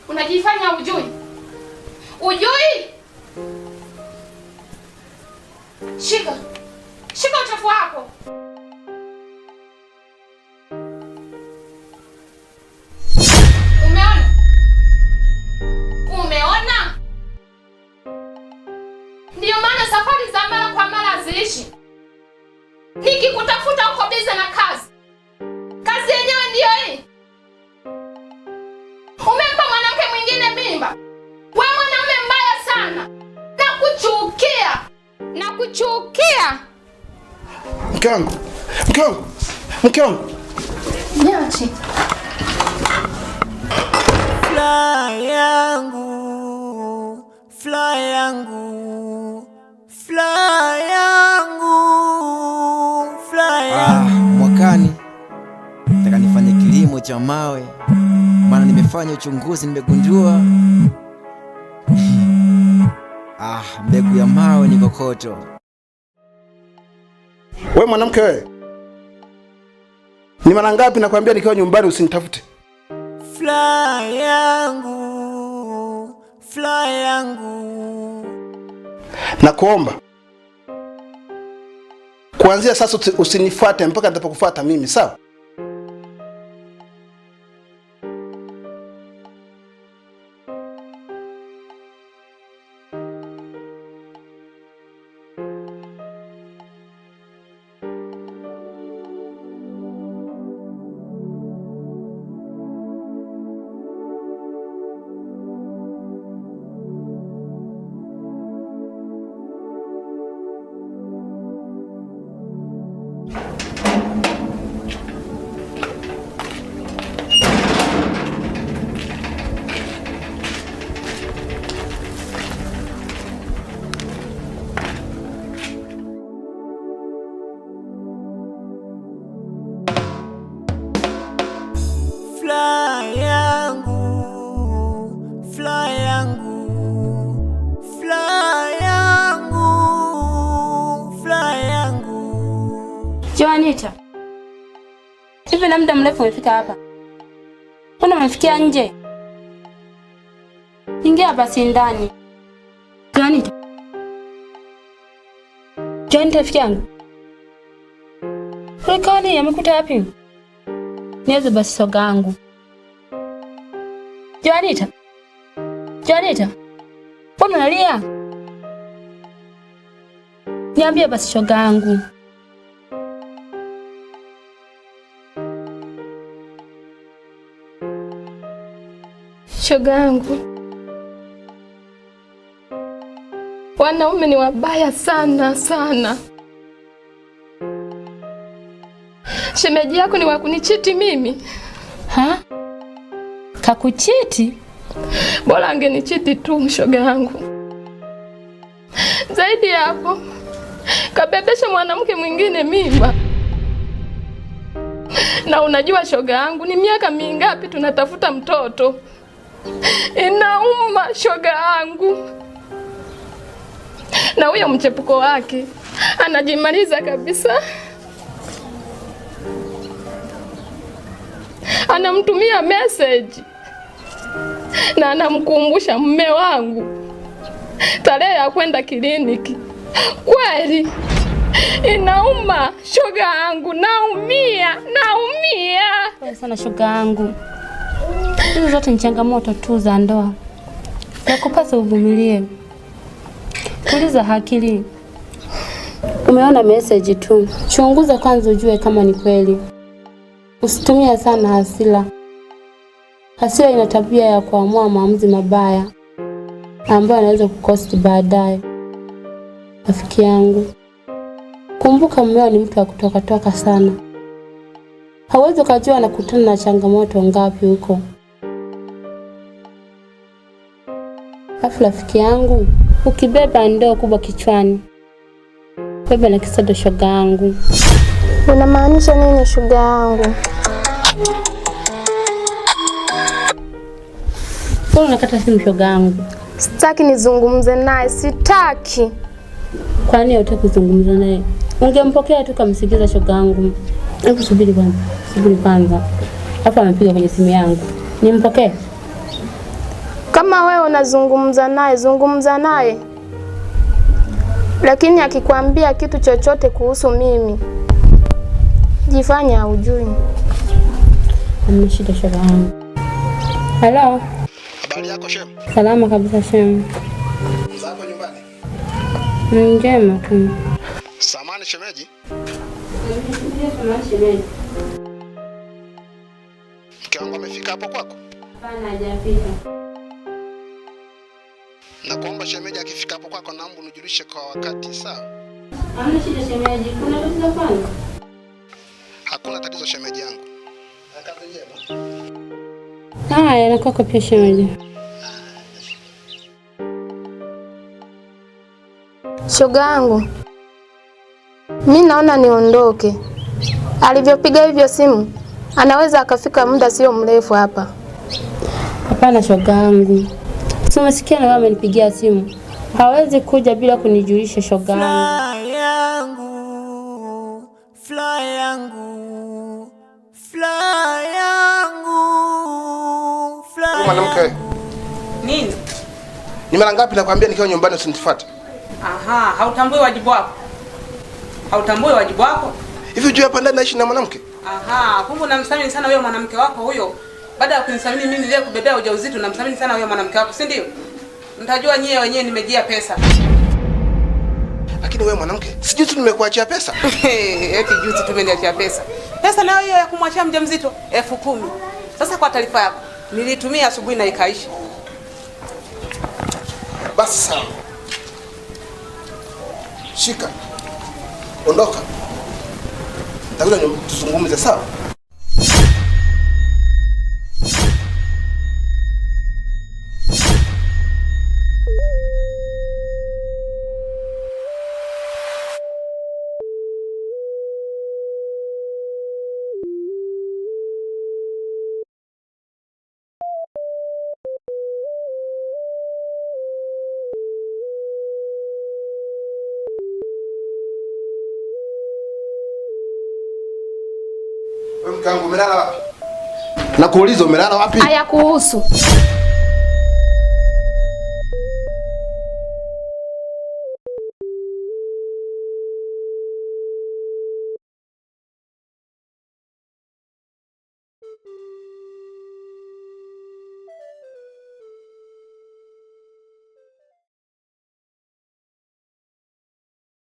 Unajifanya ujui. Ujui? Shika. Shika uchafu wako. Umeona? Umeona? Ndiyo maana safari za mara kwa mara ziishi. Nikikutafuta uko bize na kazi. Kazi yenyewe ndiyo hii. Umempa mwanamke mwingine mimba. We mwanaume mbaya sana. Nakuchukia. Nakuchukia. Mke wangu. Mke wangu. Mke wangu. Niache. Fly yangu. Fly yangu. Fly yangu. Fly yangu. Mwakani nataka nifanye kilimo cha mawe, maana nimefanya uchunguzi, nimegundua mbegu ya mawe ni kokoto. Wewe mwanamke wewe, ni mara ngapi nakwambia nikiwa nyumbani usinitafute? Fly yangu. Fly yangu. Nakuomba kuanzia sasa usinifuate mpaka nitapokufuata mimi, sawa? Fly yangu. Fly yangu. Fly yangu. Fly yangu. Joanita, hivi na muda mrefu umefika hapa? Mbona umefikia nje? Ingia basi ndani. Joanita. Joanita rafiki yangu. Kwani amekuta wapi? Niweze basi soga yangu. Joanita. Joanita. Mbona unalia? Niambie basi shoga yangu. Shoga yangu, wanaume ni wabaya sana sana. Shemeji yako ni wakunichiti mimi. Ha? Kakuchiti? Bora angenichiti tu shoga yangu. Zaidi ya hapo, kabebesha mwanamke mwingine mimba. Na unajua shoga yangu, ni miaka mingapi tunatafuta mtoto. Inauma shoga yangu. Na huyo mchepuko wake anajimaliza kabisa. Anamtumia message na anamkumbusha mume wangu tarehe ya kwenda kliniki. Kweli inauma shoga yangu, naumia. Pole sana shoga yangu. Hizo zote ni changamoto tu za ndoa. Nakupasa uvumilie. Tuliza akili. Umeona message tu. Chunguza kwanza ujue kama ni kweli. Usitumie sana hasira. Hasira ina tabia ya kuamua maamuzi mabaya ambayo yanaweza kukosti baadaye. Rafiki yangu, kumbuka mmeo ni mtu wa kutoka sana. Hawezi kujua anakutana na changamoto ngapi huko. Rafiki yangu, ukibeba ndoo kubwa kichwani, beba na kisado shoga yangu. Unamaanisha nini shoga yangu? Mbona unakata simu shoga yangu? Sitaki nizungumze naye, sitaki. Kwa nini hutaki kuzungumza naye? Ungempokea tu kamsikiza shoga yangu. Hebu subiri kwanza. Hapa amepiga kwenye simu yangu. Nimpokee? Kama wewe unazungumza naye, zungumza naye. Lakini akikwambia kitu chochote kuhusu mimi, jifanya haujui. Hamna shida shogangu. Hello. Habari yako Shem? Salama kabisa Shem. Zako nyumbani? Njema tu. Samani shemeji? Mke wangu amefika hapo kwako? Hapana, hajafika. Nakuomba shemeji, akifika hapo kwako naomba unijulishe kwa wakati, sawa? Hamna shida shemeji. Kuna tatizo gani? Hakuna tatizo shemeji yangu. Kazi njema. Haya, nakwako pia shemeji. Shoga yangu, mimi naona niondoke. Alivyopiga hivyo simu, anaweza akafika muda sio mrefu hapa. Hapana shogangu. Si umesikia na wewe amenipigia simu. Hawezi kuja bila kunijulisha shogangu. Fly yangu, fly yangu, fly yangu, fly. Mwanamke. Nini? Ni mara ngapi nakwambia nikiwa nyumbani usinifuate? Aha, hautambui wajibu wako. Hautambui wajibu wako? Hivi unajua hapa ndani naishi na mwanamke? Aha, kumbe unamthamini sana wewe mwanamke wako huyo. Baada ya kunithamini mimi leo kubebea ujauzito, unamthamini sana wewe mwanamke wako, si ndio? Mtajua nyie wenyewe nimejia pesa. Lakini wewe mwanamke, sijui tu nimekuachia pesa. Eti juzi tumeniachia pesa. Pesa nayo hiyo ya kumwachia mjamzito 10,000. Sasa kwa taarifa yako, nilitumia asubuhi na ikaisha. Basi sawa. Shika. Ondoka. Nitakuja tuzungumze, sawa? Wewe mkangu umelala wapi? Nakuuliza umelala wapi? Haya kuhusu.